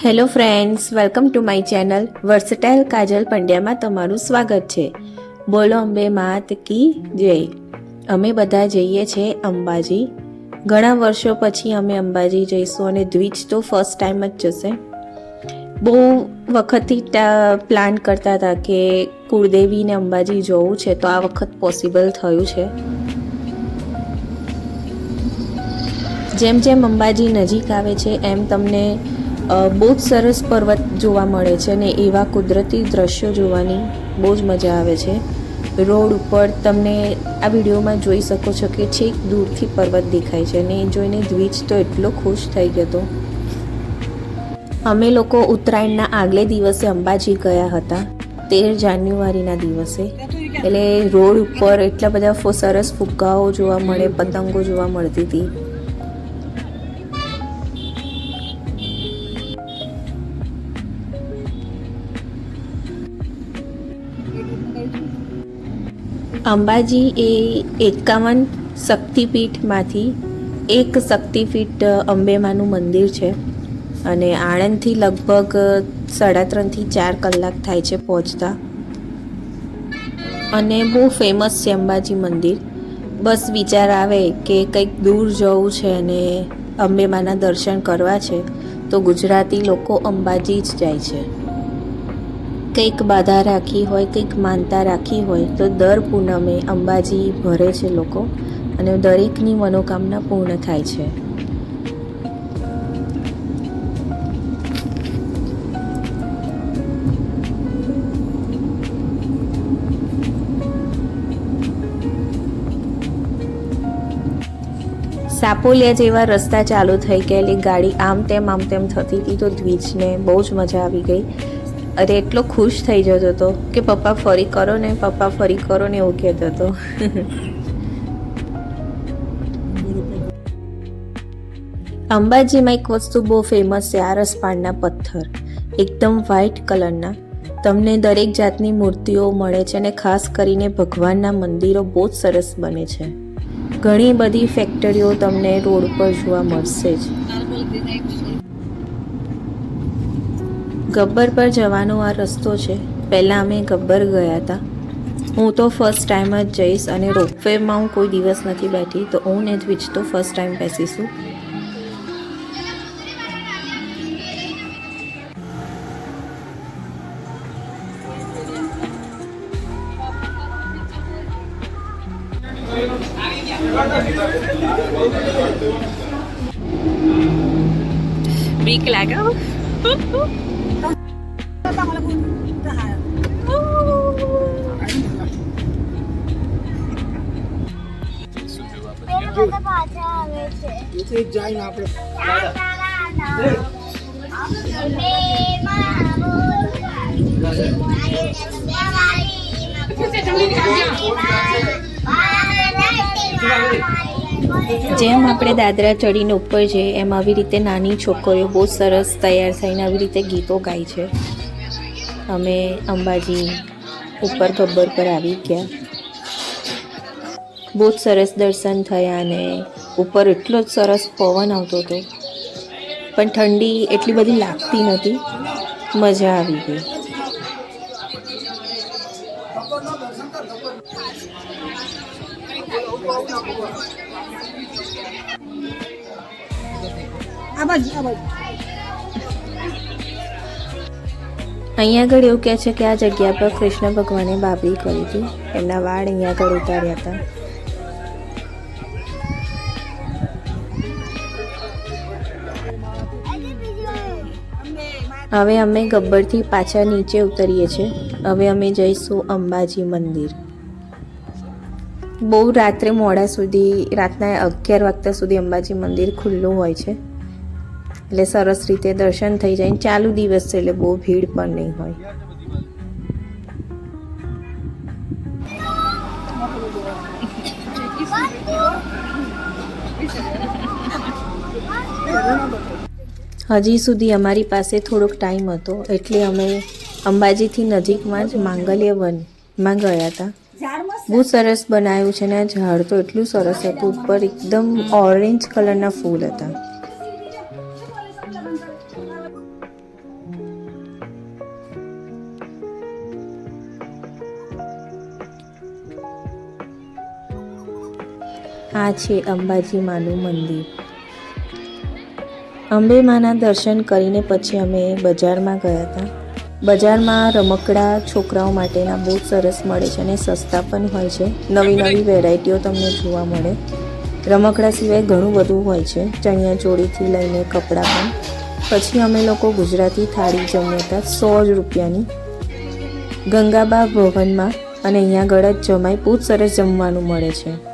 Hello friends, welcome to my channel versatile Kajal પંડ્યામાં તમારું સ્વાગત છે. બોલો અંબે માત કી જય. અમે બધા જઈએ છીએ અંબાજી. ઘણા વર્ષો પછી અમે અંબાજી જઈશું અને દ્વિજ તો ફર્સ્ટ ટાઈમ જ જશે. બહુ વખતથી પ્લાન કરતા હતા કે કુળદેવીને અંબાજી જવું છે, તો આ વખત પોસિબલ થયું છે. જેમ જેમ અંબાજી નજીક આવે છે એમ તમને બહુ જ સરસ પર્વત જોવા મળે છે અને એવા કુદરતી દ્રશ્યો જોવાની બહુ જ મજા આવે છે. રોડ ઉપર તમને આ વિડીયોમાં જોઈ શકો છો કે છેક દૂરથી પર્વત દેખાય છે અને એ જોઈને દ્વિજ તો એટલો ખુશ થઈ ગયો હતો. અમે લોકો ઉત્તરાયણના આગલે દિવસે અંબાજી ગયા હતા, 13 જાન્યુઆરીના દિવસે. એટલે રોડ ઉપર એટલા બધા સરસ ફુગ્ગાઓ જોવા મળે, પતંગો જોવા મળતી હતી. અંબાજી એ 51 શક્તિપીઠમાંથી એક શક્તિપીઠ અંબેમાનું મંદિર છે અને આણંદથી લગભગ 3.5 થી 4 કલાક થાય છે પહોંચતા. અને બહુ ફેમસ છે અંબાજી મંદિર. બસ વિચાર આવે કે કંઈક દૂર જવું છે અને અંબેમાના દર્શન કરવા છે તો ગુજરાતી લોકો અંબાજી જ જાય છે. કંઈક બાધા રાખી હોય, કંઈક માનતા રાખી હોય તો દર પૂનમે અંબાજી ભરે છે લોકો અને દરેકની મનોકામના પૂર્ણ થાય છે. સાપોલિયા જેવા રસ્તા ચાલુ થઈ ગયેલી ગાડી આમ તેમ થતી હતી તો દ્વિજને બહુ જ મજા આવી ગઈ. અરે એટલો ખુશ થઈ જતો હતો કે પપ્પા ફરી કરો ને, પપ્પા ફરી કરો ને એવું કહેતો હતો. અંબાજીમાં એક વસ્તુ બહુ ફેમસ છે, આરસપાળના પથ્થર એકદમ વ્હાઇટ કલરના. તમને દરેક જાતની મૂર્તિઓ મળે છે અને ખાસ કરીને ભગવાનના મંદિરો બહુ જ સરસ બને છે. ઘણી બધી ફેક્ટરીઓ તમને રોડ પર જોવા મળશે જ. ગબ્બર પર જવાનો આ રસ્તો છે. પહેલાં અમે ગબ્બર ગયા હતા. હું તો ફર્સ્ટ ટાઈમ જ જઈશ અને રોપવેમાં હું કોઈ દિવસ નથી બેઠી, તો હું ને દ્વિજ તો ફર્સ્ટ ટાઈમ બેસીશું. બીક લાગે. જેમ આપણે દાદરા ચડીને ઉપર જઈએ એમ આવી રીતે નાની છોકરીઓ બહુ સરસ તૈયાર થઈને આવી રીતે ગીતો ગાય છે. અમે અંબાજી ઉપર ગબ્બર પર આવી ગયા. બહુ જ સરસ દર્શન થયા અને ઉપર એટલો જ સરસ પવન આવતો હતો પણ ઠંડી એટલી બધી લાગતી નથી. મજા આવી ગઈ. અહીંયા આગળ એવું કહે છે કે આ જગ્યા પર કૃષ્ણ ભગવાને બાબરી કરી હતી. એમના વાળ અહીંયા આગળ ઉતાર્યા હતા. હવે અમે ગબ્બરથી પાછા નીચે ઉતરીએ છીએ. હવે અમે જઈશું અંબાજી મંદિર. બહુ રાત્રે મોડા સુધી, રાતના 11 વાગ્યા સુધી અંબાજી મંદિર ખુલ્લું હોય છે. એટલે સરસ રીતે દર્શન થઈ જાય. ચાલુ દિવસ છે એટલે બહુ ભીડ પણ નહીં હોય. હજી સુધી અમારી પાસે થોડોક ટાઈમ હતો એટલે અમે અંબાજીથી નજીકમાં જ માંગલ્ય વનમાં ગયા હતા. બહુ સરસ બનાવ્યું છે ને આ ઝાડ તો એટલું સરસ હતું. ઉપર એકદમ ઓરેન્જ કલરના ફૂલ હતા. આ છે અંબાજી માનું મંદિર. અંબે માના દર્શન કરીને પછી અમે બજારમાં ગયા હતા. બજારમાં રમકડા છોકરાઓ માટેના બહુ સરસ મળે છે અને સસ્તા પણ હોય છે. નવી નવી વેરાયટીઓ તમને જોવા મળે. રમકડા સિવાય ઘણું બધું હોય છે, ચણિયા ચોળીથી લઈને કપડાં પણ. પછી અમે લોકો ગુજરાતી થાળી જમ્યા હતા 100 રૂપિયાની ગંગાબા ભવનમાં, અને અહીંયા આગળ જ જમાય બહુ જ સરસ જમવાનું મળે છે.